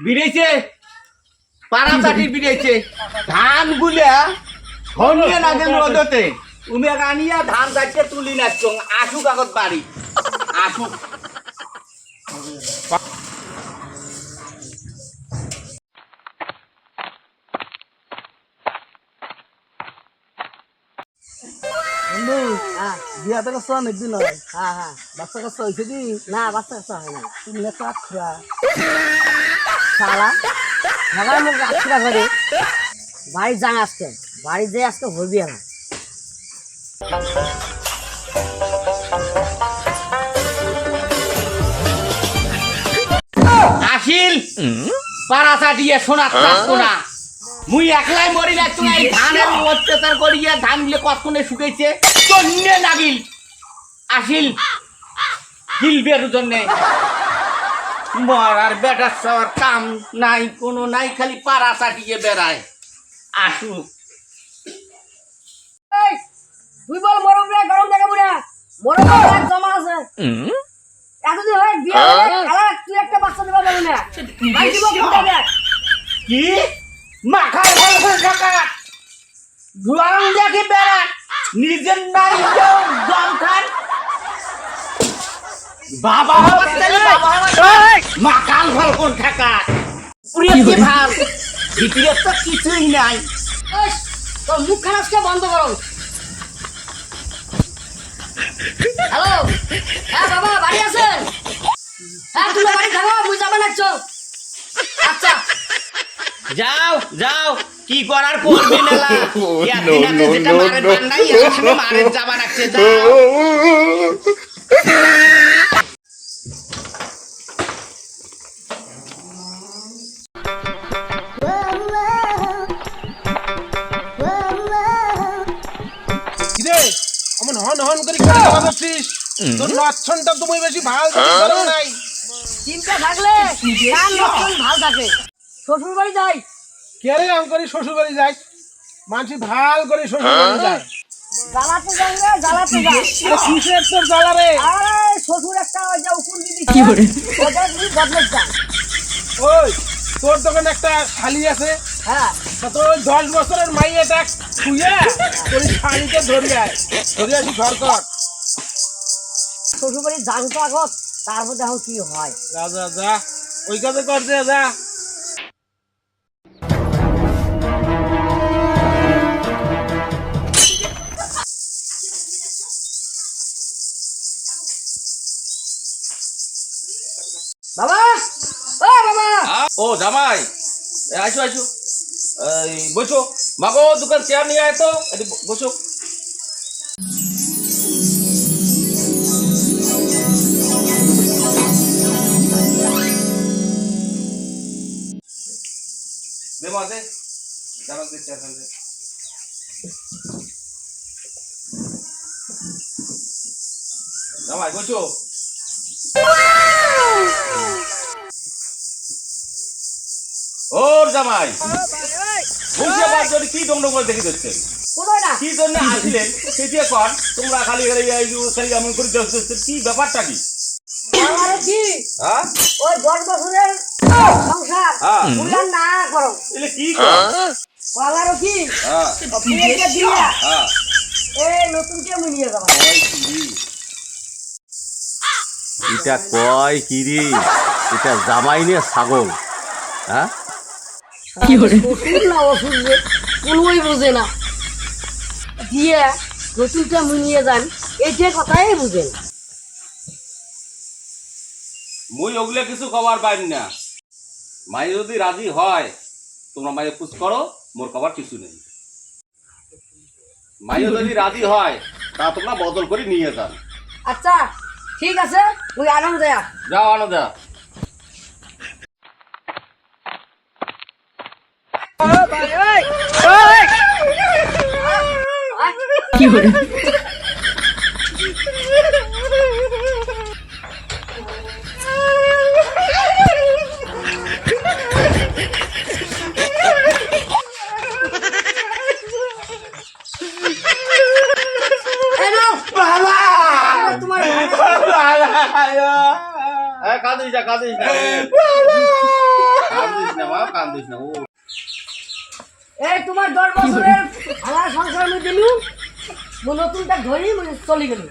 বিড়েছে পাড়াপাটি বিড়েছে ধান গুলা ধনিয়ে না গেল রোদতে তুমি আনিয়া ধান গাছকে তুলি নাচ্ছ আসুক আগত বাড়ি আসুক বন্ধু বিয়া তো করছো অনেকদিন হয়। বাচ্চা কাচ্চা হয়েছে কি? না বাচ্চা কাচ্চা হয় না। তুমি একটা আটখা শালা ঢাকার মুখ আটখা করে বাড়ি যান আজকে বাড়ি যে আজকে হবি না। আসিল পাড়া চাটিয়ে শোনা থাকতো না মুই একলাই মরি না তুমি এই ধানের অত্যাচার করিয়া ধান গুলো কতক্ষণে শুকেছে তন্যে নাগিল আসিল গিলবের জন্যে মরার বেটার সবার কাম নাই কোনো নাই খালি পাড়া চাটিয়ে বেড়ায় আসুক তুই বল মরম রে গরম জায়গা বুড়া মরম এক জমা আছে এতদিন হয় বিয়া আলাদা তুই একটা বাচ্চা দিবা বলি না ভাই দিব কোথায় কি মাখার ফল ফল থাকা গরম দেখে বেড়া নিজের নাই জম খান বাবা মাকাল ফল কোন থাকা পুরিয়ে ভাল ভিতরে তো কিছুই নাই তোর মুখ খারাপকে বন্ধ করো। হ্যালো হ্যাঁ বাবা বাড়ি আছেন? হ্যাঁ তুমি বাড়ি থাকো মুই যাবে লাগছো। আচ্ছা যাও যাও কি করার করবি না যেটা মারের বান্দাই আসলে মারের যাবা রাখছে যাও অমন হন হন করে কথা বলছিস তোর লক্ষণটা তুমি বেশি ভালো করো নাই চিন্তা থাকলে কান লক্ষণ ভালো থাকে। শ্বশুর বাড়ি যাই কে রে আম করি শ্বশুর বাড়ি যাই মানুষ ভাল করে শ্বশুর বাড়ি যায় জ্বালাতে যাই রে জ্বালাতে যাই আরে কিসের তোর জ্বালা রে আরে শ্বশুর একটা ওই যে উকুন দিদি কি করে ওটা তুমি বদলে যা। ওই তোর দোকানে একটা শালি আছে হ্যাঁ তা তোর 10 বছরের মাইয়াটা শুয়ে তোর শালিকে ধরে আসি ঘর কর শ্বশুর বাড়ি যান তো আগত তারপর দেখো কি হয়। যা যা যা ওই কাজে কর দে যা বাবা ও বাবা ও জামাই আইসো আইসো এই বসো মাগো দোকান চেয়ার নিয়ে আয় তো বসো দে মাঝে জামাই দে চেয়ার দে জামাই বসো ওর জামাই বসে আবার যদি কি দণ্ডগোল দেখে দিচ্ছেন কোথায় না কি জন্য আসলেন সেটি কর তোমরা খালি খালি খালি এমন করে কি ব্যাপারটা কি আমারও কি হ্যাঁ ওই 10 বছরের সংসার উল্লান না করো এলে কি কর আমারও কি হ্যাঁ প্লেটটা দিয়া হ্যাঁ এই নতুন কে মিলিয়ে যাবা এটা কয় কিরি এটা জামাই নিয়ে ছাগল হ্যাঁ কি করে শ্বশুর না অসুর যে কোনোই বোঝে না দিয়ে নতুনটা মিলিয়ে যান এইটা কথাই বুঝে না। মুই ওগুলা কিছু কবার পাইনি না মাই যদি রাজি হয় তোমরা মায়ে পুষ করো মোর কবার কিছু নেই মাই যদি রাজি হয় তা তোমরা বদল করে নিয়ে যান আচ্ছা ঠিক আছে ওই আনন্দ দেয়া যাও আনন্দা কি করে কাঁদিস না কান্দিস না মা, কান্দিস না। ও এই তোমার 10 বছরের আমার সংসার আমি দিলু নতুনটা ধরি চলে গেল